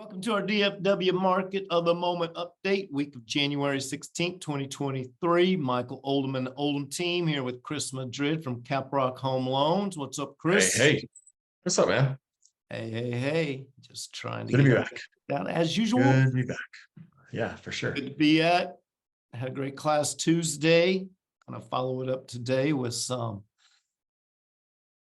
Welcome to our DFW Market of the Moment update, week of January 16th, 2023. Michael Oldham and the Oldham team here with Chris Madrid from Caprock Home Loans. What's up, Chris? Hey, what's up, man? Hey. Just trying to Good to be get back. down as usual. Good to be back. Yeah, for sure. Good to be at. I had a great class Tuesday. Gonna follow it up today with some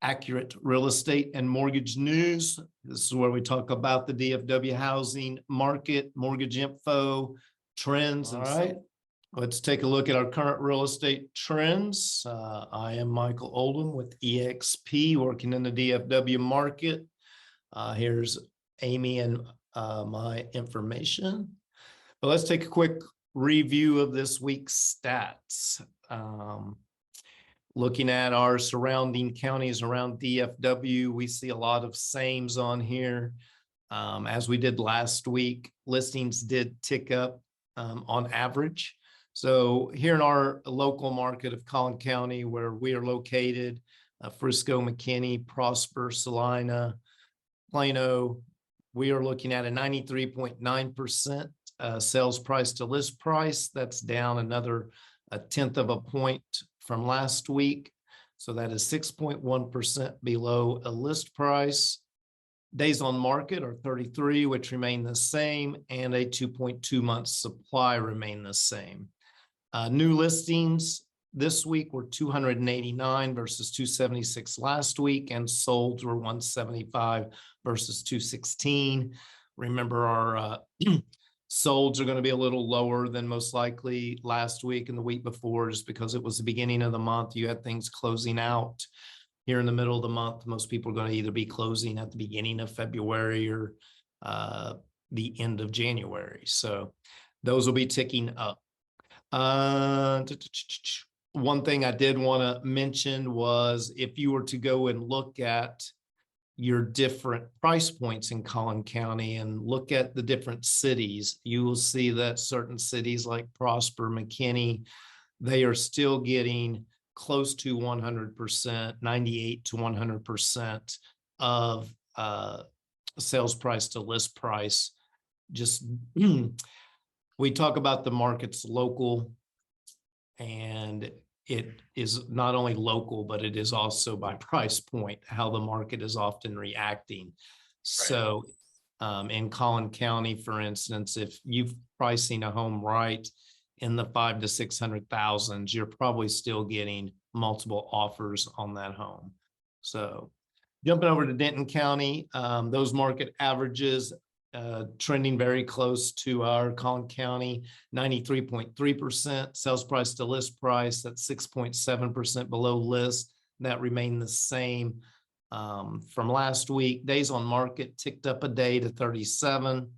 accurate real estate and mortgage news. This is where we talk about the DFW housing market, mortgage info, trends. All right, let's take a look at our current real estate trends. I am Michael Oldham with EXP, working in the DFW market. Here's Amy and my information. But let's take a quick review of this week's stats. Looking at our surrounding counties around DFW, we see a lot of sames on here. As we did last week, listings did tick up on average. So here in our local market of Collin County, where we are located, Frisco, McKinney, Prosper, Salina, Plano, we are looking at a 93.9% sales price to list price. That's down another 1/10 of a point from last week. So that is 6.1% below a list price. Days on market are 33, which remain the same, and a 2.2 month supply remain the same. New listings this week were 289 versus 276 last week, and solds were 175 versus 216. Remember, our solds are going to be a little lower than most likely last week and the week before, just because it was the beginning of the month. You had things closing out here in the middle of the month. Most people are going to either be closing at the beginning of February or the end of January. So those will be ticking up. One thing I did want to mention was, if you were to go and look at your different price points in Collin County and look at the different cities, you will see that certain cities like Prosper, McKinney, they are still getting close to 100%, 98 to 100% of sales price to list price. Just we talk about the market's local, and it is not only local, but it is also by price point, how the market is often reacting. Right. So in Collin County, for instance, if you're pricing a home right in the 500,000 to 600,000, you're probably still getting multiple offers on that home. So jumping over to Denton County, those market averages trending very close to our Collin County, 93.3% sales price to list price. That's 6.7% below list. That remained the same from last week. Days on market ticked up a day to 37,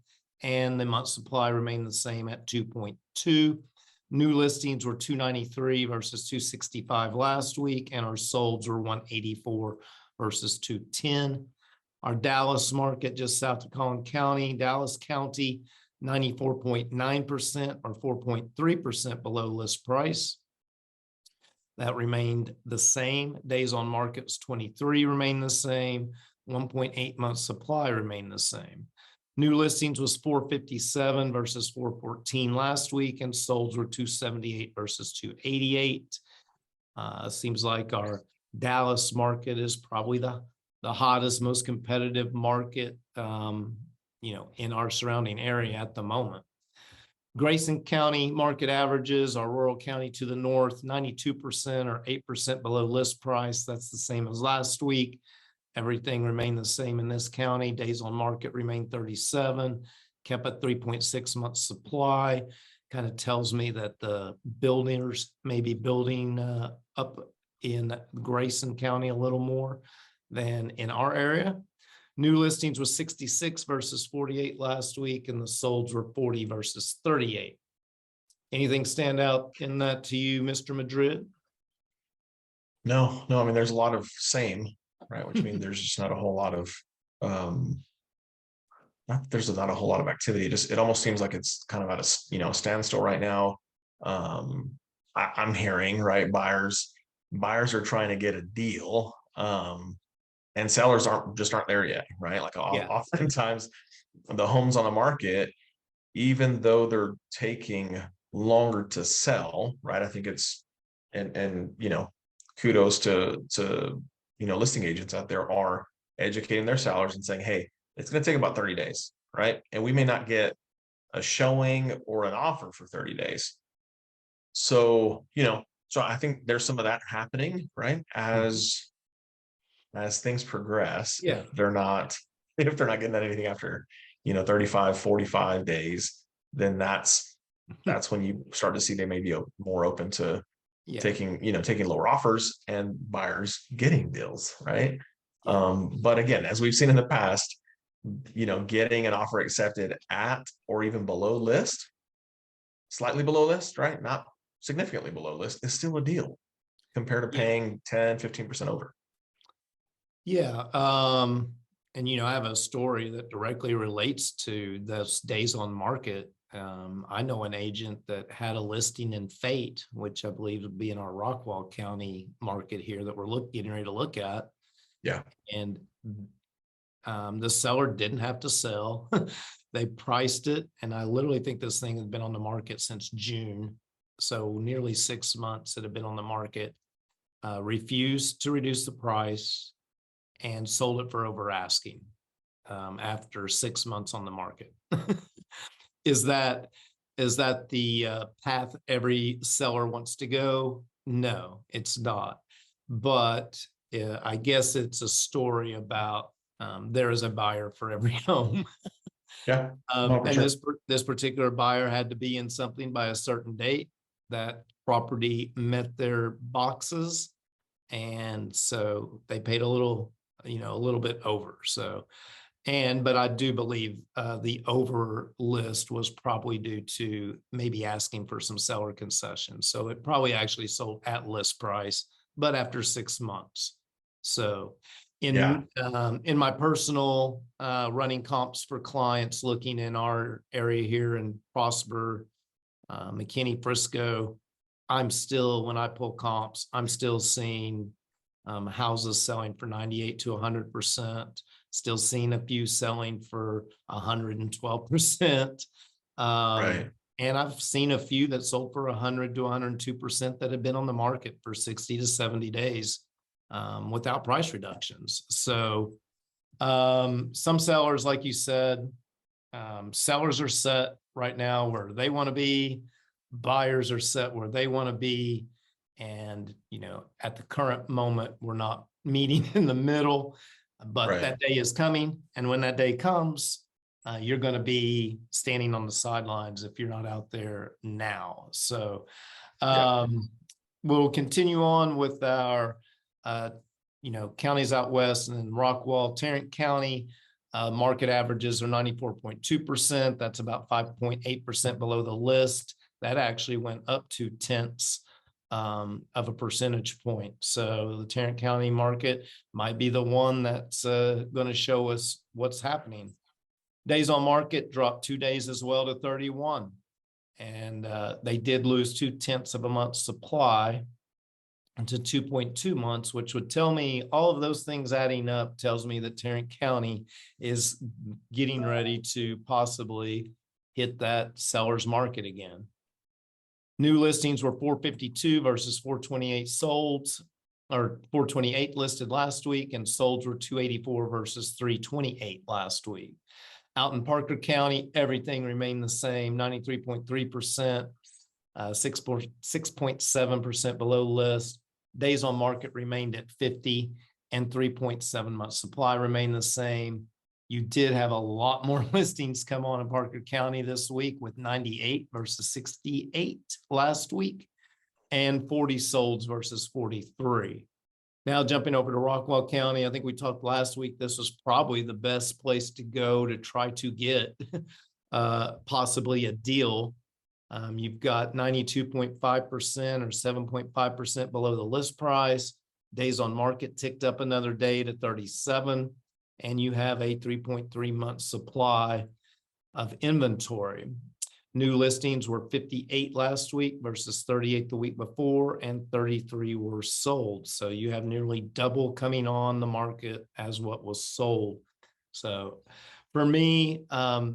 and the month supply remained the same at 2.2. New listings were 293 versus 265 last week, and our solds were 184 versus 210. Our Dallas market, just south of Collin County, Dallas County, 94.9% or 4.3% below list price. That remained the same. Days on market was 23, remained the same. 1.8 month supply remained the same. New listings was 457 versus 414 last week, and solds were 278 versus 288. Seems like our Dallas market is probably the hottest, most competitive market, in our surrounding area at the moment. Grayson County market averages, our rural county to the north, 92% or 8% below list price. That's the same as last week. Everything remained the same in this county. Days on market remained 37, kept at 3.6 months supply. Kind of tells me that the builders may be building up in Grayson County a little more than in our area. New listings was 66 versus 48 last week, and the solds were 40 versus 38. Anything stand out in that to you, Mr. Madrid? No, I mean, there's a lot of same, right? Which means there's just not a whole lot of there's not a whole lot of activity. It almost seems like it's kind of at a standstill right now. I'm hearing, right, buyers are trying to get a deal. and sellers aren't there yet, right? Like Yeah. oftentimes the homes on the market, even though they're taking longer to sell, right? I think it's, and kudos to listing agents out there are educating their sellers and saying, hey, it's going to take about 30 days, right? And we may not get a showing or an offer for 30 days. So, so I think there's some of that happening, right? As things progress, Yeah. if they're not getting anything after, 35, 45 days, then that's when you start to see they may be more open to Yeah. taking lower offers and buyers getting deals, right? Yeah. But again, as we've seen in the past, getting an offer accepted at or even below list, slightly below list, right? Not significantly below list, is still a deal compared to Yeah. paying 10-15% over. Yeah. And I have a story that directly relates to those days on market. I know an agent that had a listing in Fate, which I believe would be in our Rockwall County market here that we're getting ready to look at. Yeah. And the seller didn't have to sell. They priced it. And I literally think this thing has been on the market since June. So nearly 6 months it had been on the market. Refused to reduce the price and sold it for over asking after 6 months on the market. Is that the path every seller wants to go? No, it's not. But I guess it's a story about there is a buyer for every home. Yeah. No, for And sure. this particular buyer had to be in something by a certain date. That property met their boxes. And so they paid a little bit over. So, but I do believe the over list was probably due to maybe asking for some seller concessions. So it probably actually sold at list price, but after 6 months. So Yeah. in my personal running comps for clients looking in our area here in Prosper, McKinney, Frisco, when I pull comps, I'm still seeing houses selling for 98 to 100%, still seeing a few selling for 112%. Right. And I've seen a few that sold for 100 to 102% that have been on the market for 60 to 70 days without price reductions. So some sellers, like you said, sellers are set right now where they want to be. Buyers are set where they want to be. And, at the current moment, we're not meeting in the middle, but Right. that day is coming. And when that day comes, you're going to be standing on the sidelines if you're not out there now. So we'll continue on with our, counties out west, and then Rockwall, Tarrant County. Market averages are 94.2%. That's about 5.8% below the list. That actually went up 0.2 of a percentage point. So the Tarrant County market might be the one that's going to show us what's happening. Days on market dropped 2 days as well to 31. And they did lose 0.2 of a month's supply to 2.2 months, which would tell me all of those things adding up tells me that Tarrant County is getting ready to possibly hit that seller's market again. New listings were 452 versus 428 solds, or 428 listed last week, and solds were 284 versus 328 last week. Out in Parker County, everything remained the same, 93.3%, 6.7% below list. Days on market remained at 50, and 3.7 months supply remained the same. You did have a lot more listings come on in Parker County this week, with 98 versus 68 last week, and 40 solds versus 43. Now jumping over to Rockwall County, I think we talked last week, this was probably the best place to go to try to get possibly a deal. You've got 92.5% or 7.5% below the list price. Days on market ticked up another day to 37, and you have a 3.3 month supply of inventory. New listings were 58 last week versus 38 the week before, and 33 were sold. So you have nearly double coming on the market as what was sold. So for me,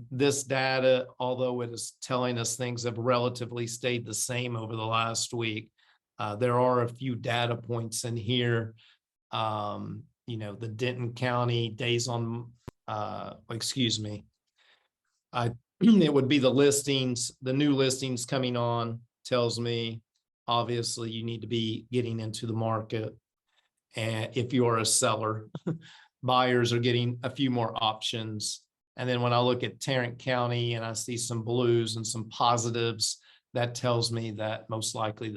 this data, although it is telling us things have relatively stayed the same over the last week, there are a few data points in here. The Denton County days on, it would be the listings, the new listings coming on tells me, obviously, you need to be getting into the market. And if you're a seller, buyers are getting a few more options. And then when I look at Tarrant County and I see some blues and some positives, that tells me that most likely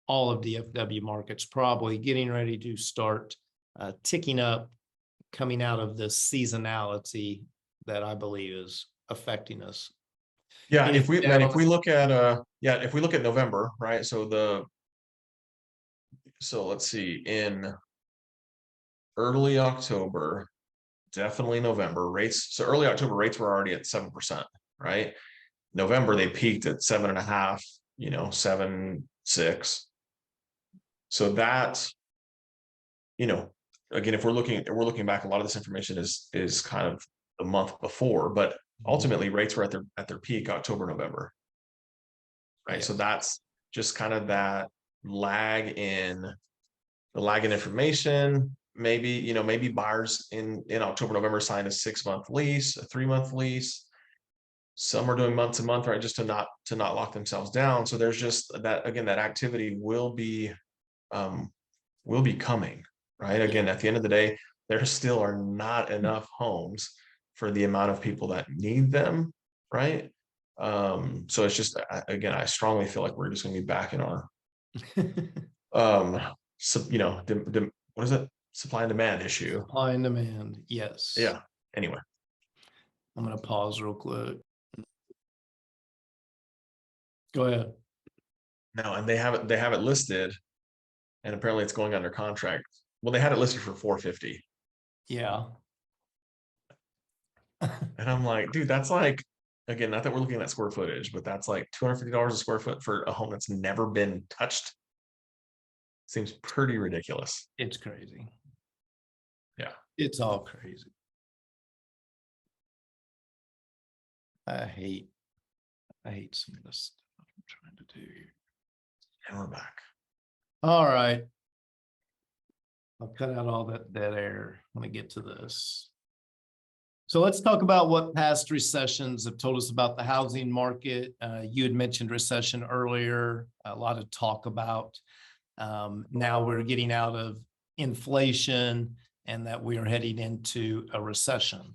all of DFW market's probably getting ready to start ticking up, coming out of this seasonality that I believe is affecting us. Yeah, if we look at November, right? So let's see, in early October, definitely November rates. So early October rates were already at 7%, right? November they peaked at 7.5, 7.6. So that, again, if we're looking back, a lot of this information is kind of the month before, but ultimately rates were at their peak October, November. Right. Yes. So that's just kind of that lag in information. Maybe buyers in October, November signed a 6-month lease, a 3-month lease. Some are doing month to month, right? Just to not lock themselves down. So there's just that, again, that activity will be coming, right? Again, at the end of the day, there still are not enough homes for the amount of people that need them, right? So it's just, again, I strongly feel like we're just going to be back in our, what is it? Supply and demand issue. Supply and demand. Yes. Yeah. Anyway, I'm going to pause real quick. Go ahead. no, and they have it listed, and apparently it's going under contract. Well, they had it listed for $450. Yeah. And I'm like, dude, that's like, again, not that we're looking at square footage, but that's like $250 a square foot for a home that's never been touched. Seems pretty ridiculous. It's crazy. Yeah. It's all crazy. I hate some of this stuff I'm trying to do here. And we're back. All right. I'll cut out all that dead air when I get to this. So let's talk about what past recessions have told us about the housing market. You had mentioned recession earlier, a lot of talk about. Now we're getting out of inflation and that we are heading into a recession.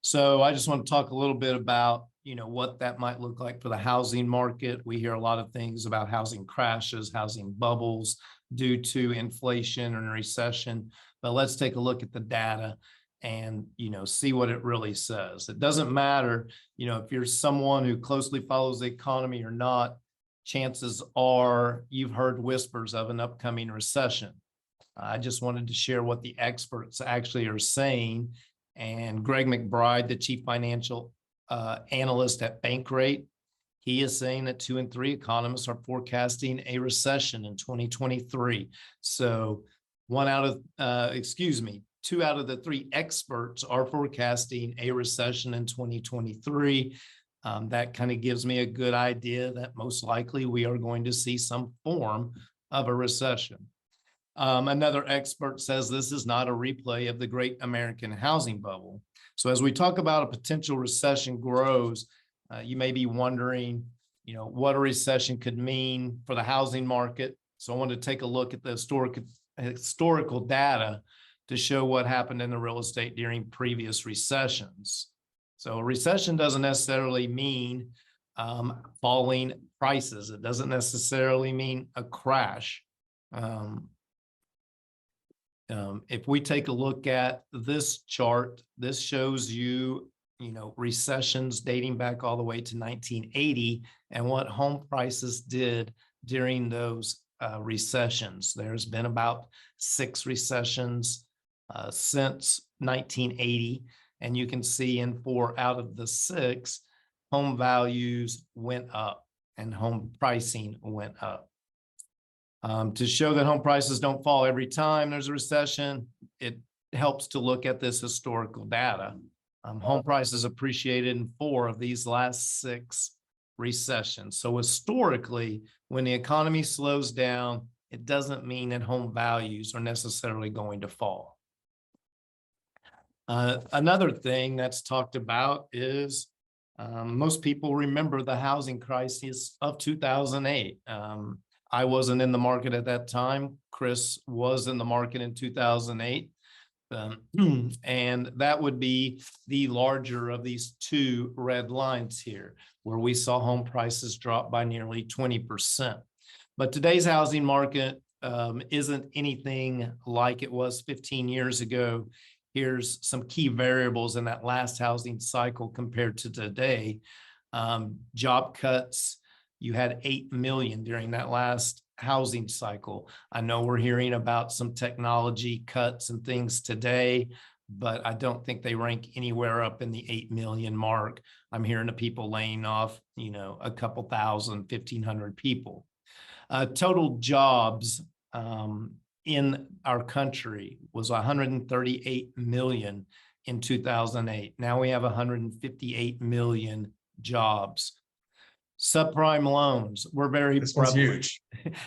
So I just want to talk a little bit about, what that might look like for the housing market. We hear a lot of things about housing crashes, housing bubbles due to inflation and recession. But let's take a look at the data and, see what it really says. It doesn't matter, if you're someone who closely follows the economy or not, chances are you've heard whispers of an upcoming recession. I just wanted to share what the experts actually are saying. And Greg McBride, the chief financial analyst at Bankrate, he is saying that 2 in 3 economists are forecasting a recession in 2023. So 2 out of the 3 experts are forecasting a recession in 2023. That kind of gives me a good idea that most likely we are going to see some form of a recession. Another expert says this is not a replay of the Great American Housing Bubble. So as we talk about a potential recession grows, you may be wondering, what a recession could mean for the housing market. So I wanted to take a look at the historical data to show what happened in the real estate during previous recessions. So a recession doesn't necessarily mean falling prices. It doesn't necessarily mean a crash. If we take a look at this chart, this shows you, recessions dating back all the way to 1980 and what home prices did during those recessions. There's been about 6 recessions since 1980. And you can see in 4 out of the 6, home values went up and home pricing went up. To show that home prices don't fall every time there's a recession, it helps to look at this historical data. Home prices appreciated in 4 of these last 6 recessions. So historically, when the economy slows down, it doesn't mean that home values are necessarily going to fall. Another thing that's talked about is most people remember the housing crisis of 2008. I wasn't in the market at that time. Chris was in the market in 2008. And that would be the larger of these 2 red lines here, where we saw home prices drop by nearly 20%. But today's housing market isn't anything like it was 15 years ago. Here's some key variables in that last housing cycle compared to today. Job cuts. You had 8 million during that last housing cycle. I know we're hearing about some technology cuts and things today, but I don't think they rank anywhere up in the 8 million mark. I'm hearing of people laying off, a couple thousand, 1,500 people. Total jobs in our country was 138 million in 2008. Now we have 158 million jobs. Subprime loans were very prevalent, huge,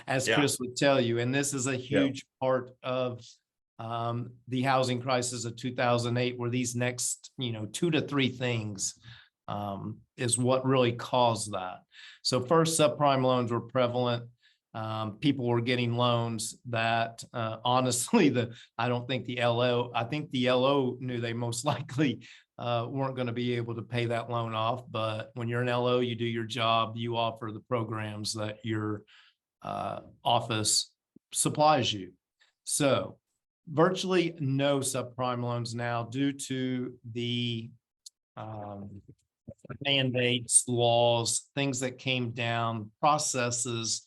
as Chris would tell you, and this is a huge part of the housing crisis of 2008, where these next 2 to 3 things is what really caused that. So first, subprime loans were prevalent. People were getting loans that honestly, I don't think the LO, I think the LO knew they most likely weren't going to be able to pay that loan off. But when you're an LO, you do your job, you offer the programs that your office supplies you. So virtually no subprime loans now due to the mandates, laws, things that came down, processes.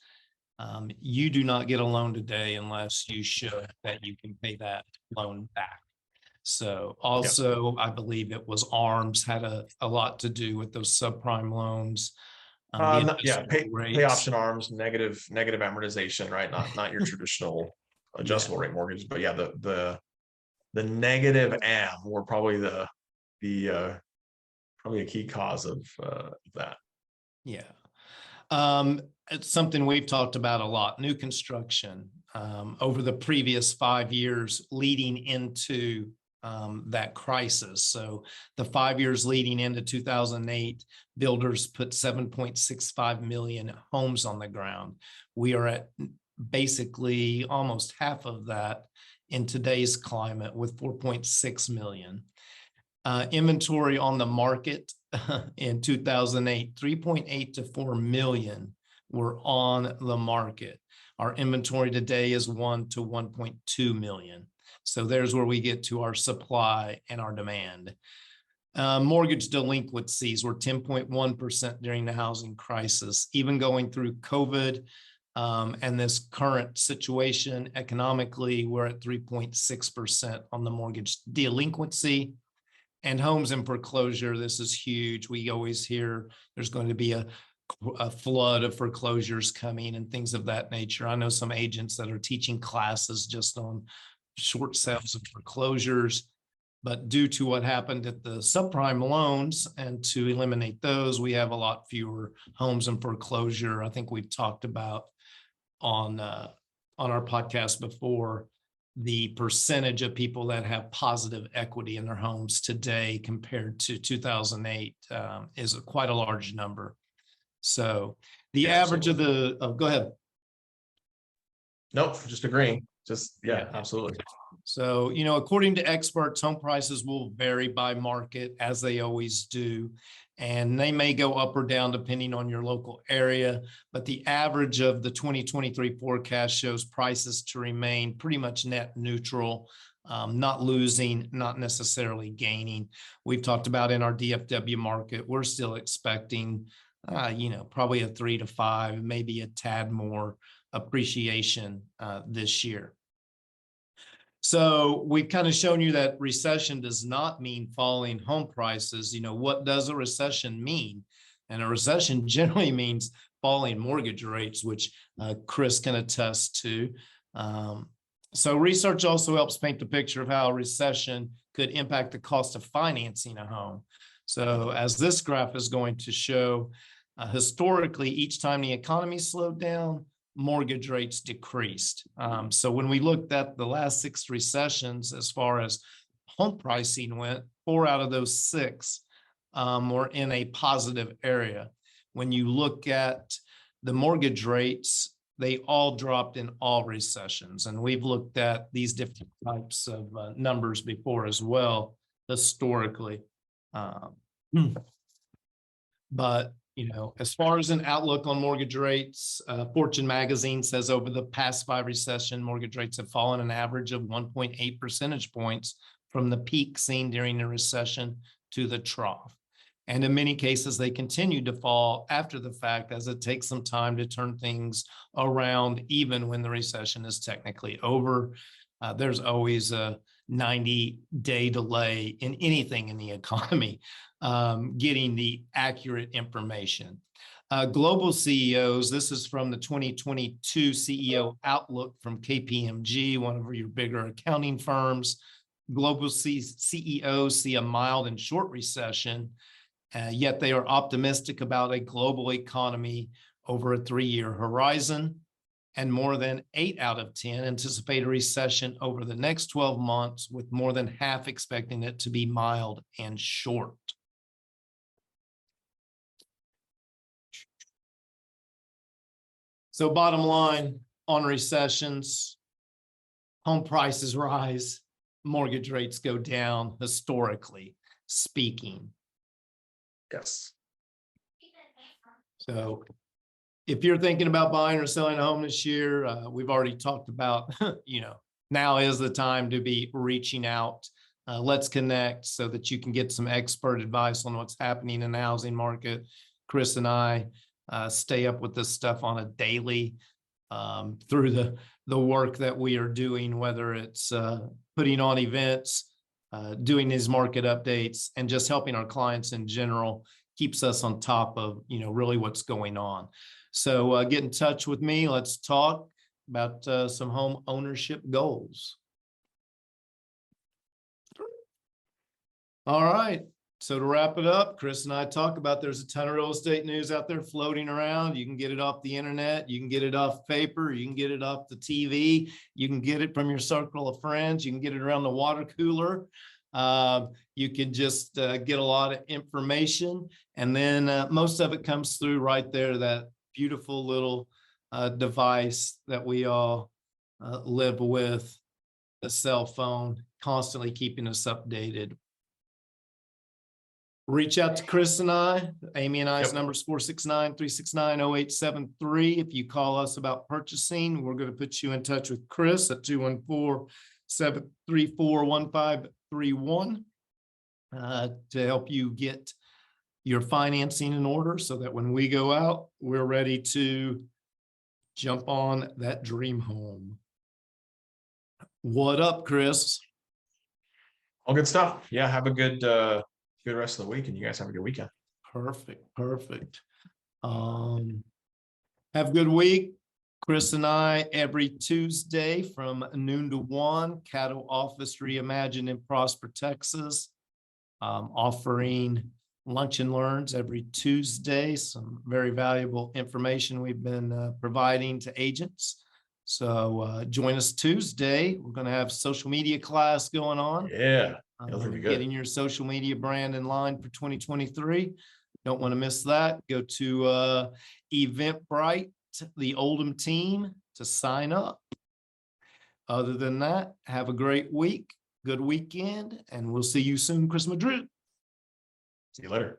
You do not get a loan today unless you show that you can pay that loan back. So also, I believe it was ARMS had a lot to do with those subprime loans. Pay option ARMS, negative amortization, right? Not your traditional adjustable rate mortgage, but the negative AM were probably probably a key cause of that. Yeah. It's something we've talked about a lot. New construction over the previous 5 years leading into that crisis. So the 5 years leading into 2008, builders put 7.65 million homes on the ground. We are at basically almost half of that in today's climate with 4.6 million. Inventory on the market in 2008, 3.8 to 4 million were on the market. Our inventory today is 1 to 1.2 million. So there's where we get to our supply and our demand. Mortgage delinquencies were 10.1% during the housing crisis. Even going through COVID and this current situation economically, we're at 3.6% on the mortgage delinquency. And homes in foreclosure, this is huge. We always hear there's going to be a flood of foreclosures coming and things of that nature. I know some agents that are teaching classes just on short sales of foreclosures, but due to what happened at the subprime loans and to eliminate those, we have a lot fewer homes in foreclosure. I think we've talked about on our podcast before, the percentage of people that have positive equity in their homes today compared to 2008 is quite a large number. So the average of go ahead. Nope, just agreeing. Absolutely. So, according to experts, home prices will vary by market as they always do. And they may go up or down depending on your local area. But the average of the 2023 forecast shows prices to remain pretty much net neutral, not losing, not necessarily gaining. We've talked about in our DFW market, we're still expecting, probably a 3 to 5, maybe a tad more appreciation this year. So we've kind of shown you that recession does not mean falling home prices. What does a recession mean? And a recession generally means falling mortgage rates, which Chris can attest to. So research also helps paint the picture of how a recession could impact the cost of financing a home. So as this graph is going to show, historically, each time the economy slowed down, mortgage rates decreased. So when we looked at the last 6 recessions, as far as home pricing went, 4 out of those 6 were in a positive area. When you look at the mortgage rates, they all dropped in all recessions. And we've looked at these different types of numbers before as well, historically. But as far as an outlook on mortgage rates, Fortune magazine says over the past 5 recessions, mortgage rates have fallen an average of 1.8 percentage points from the peak seen during the recession to the trough. And in many cases, they continue to fall after the fact, as it takes some time to turn things around, even when the recession is technically over. There's always a 90-day delay in anything in the economy, getting the accurate information. Global CEOs, this is from the 2022 CEO Outlook from KPMG, one of your bigger accounting firms. Global CEOs see a mild and short recession, yet they are optimistic about a global economy over a 3-year horizon. And more than 8 out of 10 anticipate a recession over the next 12 months, with more than half expecting it to be mild and short. So bottom line on recessions, home prices rise, mortgage rates go down, historically speaking. Yes. So if you're thinking about buying or selling a home this year, we've already talked about, now is the time to be reaching out. Let's connect so that you can get some expert advice on what's happening in the housing market. Chris and I stay up with this stuff on a daily through the work that we are doing, whether it's putting on events, doing these market updates, and just helping our clients in general. Keeps us on top of, really what's going on. So get in touch with me. Let's talk about some home ownership goals. All right. So to wrap it up, Chris and I talk about there's a ton of real estate news out there floating around. You can get it off the internet. You can get it off paper. You can get it off the TV. You can get it from your circle of friends. You can get it around the water cooler. You can just get a lot of information. And then most of it comes through right there, that beautiful little device that we all live with, a cell phone, constantly keeping us updated. Reach out to Chris and I. Amy and I's number is 469-369-0873. If you call us about purchasing, we're going to put you in touch with Chris at 214-734-1531 to help you get your financing in order so that when we go out, we're ready to jump on that dream home. What up, Chris? All good stuff. Yeah, have a good rest of the week, and you guys have a good weekend. Perfect. Have a good week. Chris and I, every Tuesday from noon to 1, Cattle Office Reimagined in Prosper, Texas, offering lunch and learns every Tuesday. Some very valuable information we've been providing to agents. So join us Tuesday. We're going to have social media class going on. Yeah, that'll be good. Getting your social media brand in line for 2023. Don't want to miss that. Go to Eventbrite, the Oldham team, to sign up. Other than that, have a great week, good weekend, and we'll see you soon, Chris Madrid. See you later.